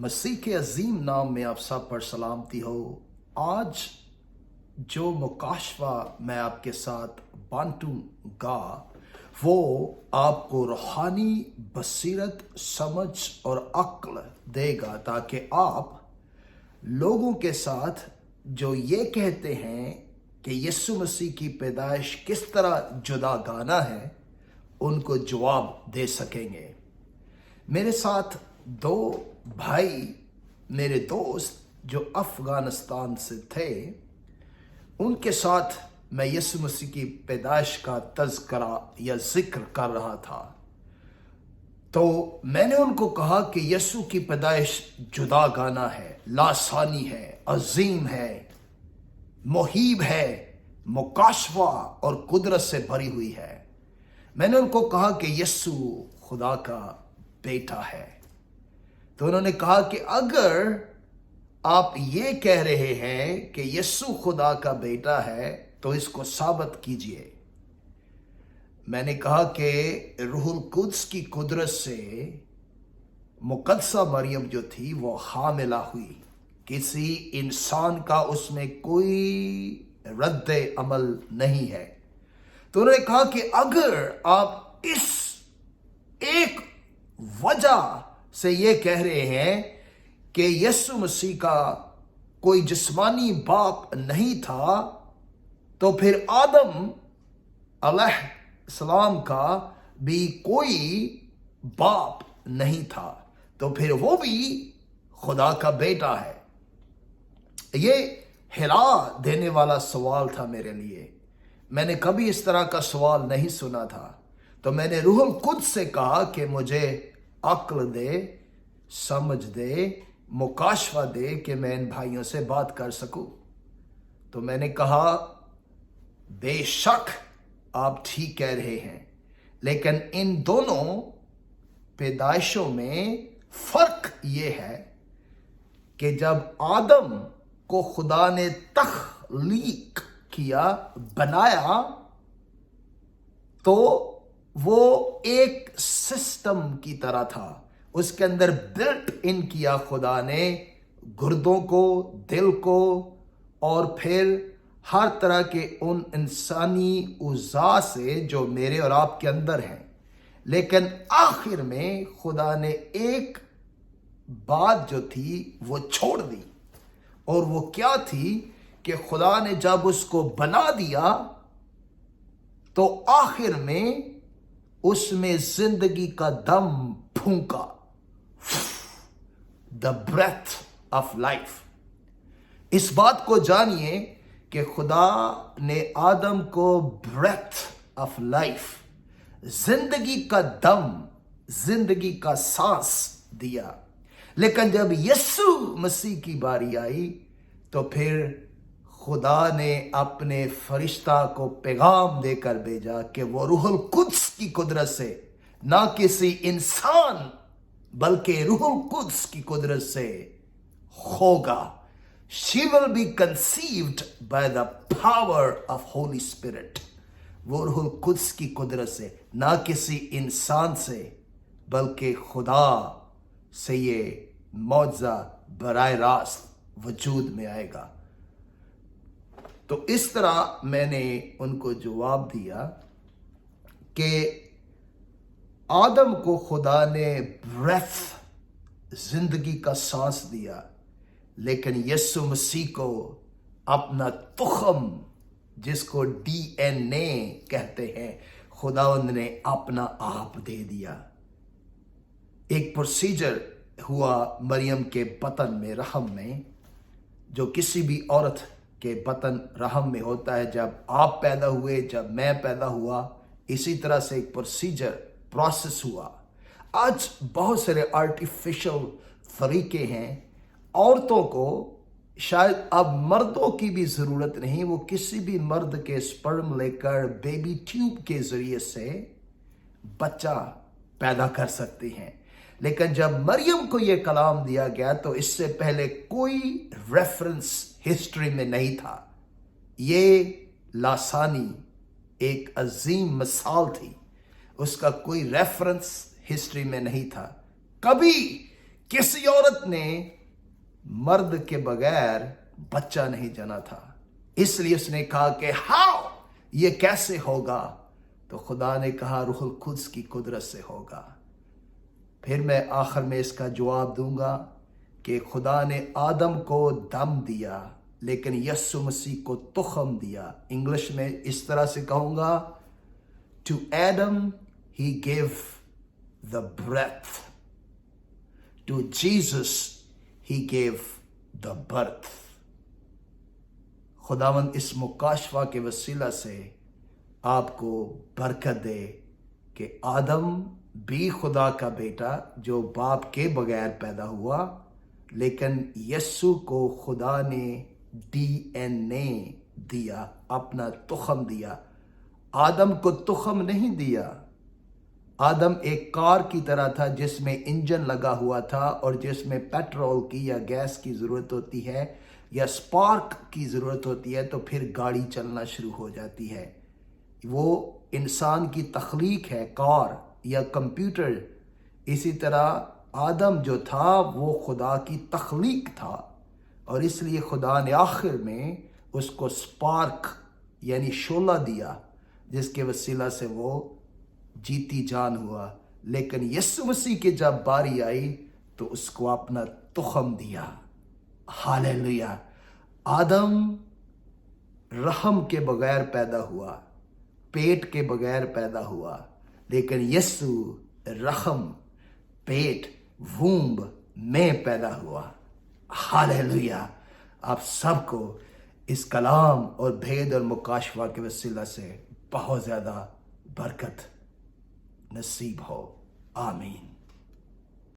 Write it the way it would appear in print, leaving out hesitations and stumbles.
मसीह के अजीम नाम में आप सब पर सलामती हो। आज जो मुकाशवा मैं आपके साथ बांटूंगा वो आपको रूहानी बसीरत, समझ और अक्ल देगा ताकि आप लोगों के साथ जो ये कहते हैं कि यीशु मसीह की पैदाइश किस तरह जुदा गाना है, उनको जवाब दे सकेंगे। मेरे साथ दो भाई, मेरे दोस्त जो अफगानिस्तान से थे, उनके साथ मैं यीशु मसीह की पैदाइश का तज़किरा या जिक्र कर रहा था। तो मैंने उनको कहा कि यीशु की पैदाइश जुदा गाना है, लासानी है, अजीम है, मुहीब है, मुकाशवा और कुदरत से भरी हुई है। मैंने उनको कहा कि यीशु खुदा का बेटा है। तो उन्होंने कहा कि अगर आप ये कह रहे हैं कि यीशु खुदा का बेटा है तो इसको साबित कीजिए। मैंने कहा कि रूहुल कुद्स की कुदरत से मुकद्दसा मरियम जो थी वो हामिला हुई, किसी इंसान का उसमें कोई रद्द अमल नहीं है। तो उन्होंने कहा कि अगर आप इस एक वजह से ये कह रहे हैं कि यीशु मसीह का कोई जिस्मानी बाप नहीं था, तो फिर आदम अलैहिस्सलाम का भी कोई बाप नहीं था, तो फिर वो भी खुदा का बेटा है। ये हिला देने वाला सवाल था मेरे लिए। मैंने कभी इस तरह का सवाल नहीं सुना था। तो मैंने रूहुल कुद्स से कहा कि मुझे अक्ल दे, समझ दे, मुकाशवा दे कि मैं इन भाइयों से बात कर सकूं। तो मैंने कहा बेशक आप ठीक कह रहे हैं, लेकिन इन दोनों पैदाइशों में फर्क ये है कि जब आदम को खुदा ने तख्लीक किया, बनाया, तो वो एक सिस्टम की तरह था। उसके अंदर बिल्ट इन किया खुदा ने गुर्दों को, दिल को, और फिर हर तरह के उन इंसानी उज़ा से जो मेरे और आपके अंदर हैं। लेकिन आखिर में खुदा ने एक बात जो थी वो छोड़ दी, और वो क्या थी कि खुदा ने जब उसको बना दिया तो आखिर में उसमें जिंदगी का दम फूंका, द ब्रेथ ऑफ लाइफ। इस बात को जानिए कि खुदा ने आदम को ब्रेथ ऑफ लाइफ, जिंदगी का दम, जिंदगी का सांस दिया। लेकिन जब यीशु मसीह की बारी आई तो फिर खुदा ने अपने फरिश्ता को पैगाम देकर भेजा कि वो रूहुल कुद्स की कुदरत से, ना किसी इंसान बल्कि रूहुल कुद्स की कुदरत से होगा। She will be conceived by the power of Holy Spirit. वो रूहुल कुद्स की कुदरत से, ना किसी इंसान से बल्कि खुदा से ये मौजज़ा बराह रास्त वजूद में आएगा। तो इस तरह मैंने उनको जवाब दिया कि आदम को खुदा ने ब्रेथ, जिंदगी का सांस दिया, लेकिन यीशु मसीह को अपना तुखम, जिसको DNA कहते हैं, खुदावंद ने अपना आप दे दिया। एक प्रोसीजर हुआ मरियम के बतन में, रहम में, जो किसी भी औरत के बतन रहम में होता है। जब आप पैदा हुए, जब मैं पैदा हुआ, इसी तरह से एक प्रोसेस हुआ। आज बहुत सारे आर्टिफिशियल तरीके हैं। औरतों को शायद अब मर्दों की भी ज़रूरत नहीं, वो किसी भी मर्द के स्पर्म लेकर बेबी ट्यूब के ज़रिए से बच्चा पैदा कर सकती हैं। लेकिन जब मरियम को ये कलाम दिया गया तो इससे पहले कोई रेफरेंस हिस्ट्री में नहीं था। ये लासानी एक अजीम मिसाल थी, उसका कोई रेफरेंस हिस्ट्री में नहीं था। कभी किसी औरत ने मर्द के बगैर बच्चा नहीं जाना था, इसलिए उसने कहा कि हाउ, ये कैसे होगा? तो खुदा ने कहा रूहुल कुद्स की कुदरत से होगा। फिर मैं आखिर में इसका जवाब दूंगा कि खुदा ने आदम को दम दिया लेकिन यस्सु मसीह को तुखम दिया। इंग्लिश में इस तरह से कहूंगा, to Adam he give the breath, to Jesus he give the birth. खुदावंद इस मुकाशवा के वसीला से आपको बरकत दे कि आदम भी खुदा का बेटा जो बाप के बगैर पैदा हुआ, लेकिन यस्सु को खुदा ने DNA दिया, अपना तुखम दिया। आदम को तुखम नहीं दिया। आदम एक कार की तरह था जिसमें इंजन लगा हुआ था और जिसमें पेट्रोल की या गैस की ज़रूरत होती है या स्पार्क की ज़रूरत होती है, तो फिर गाड़ी चलना शुरू हो जाती है। वो इंसान की तख्लीक है, कार या कंप्यूटर। इसी तरह आदम जो था वो खुदा की तख्लीक था और इसलिए खुदा ने आखिर में उसको स्पार्क यानी शोला दिया जिसके वसीला से वो जीती जान हुआ। लेकिन यीशु मसीह की जब बारी आई तो उसको अपना तुखम दिया। हालेलुया। आदम रहम के बगैर पैदा हुआ, पेट के बगैर पैदा हुआ, लेकिन यीशु रहम, पेट, वूम्ब में पैदा हुआ। हालेलुया। आप सबको इस कलाम और भेद और मुकाशवा के वसीला से बहुत ज़्यादा बरकत नसीब हो। आमीन।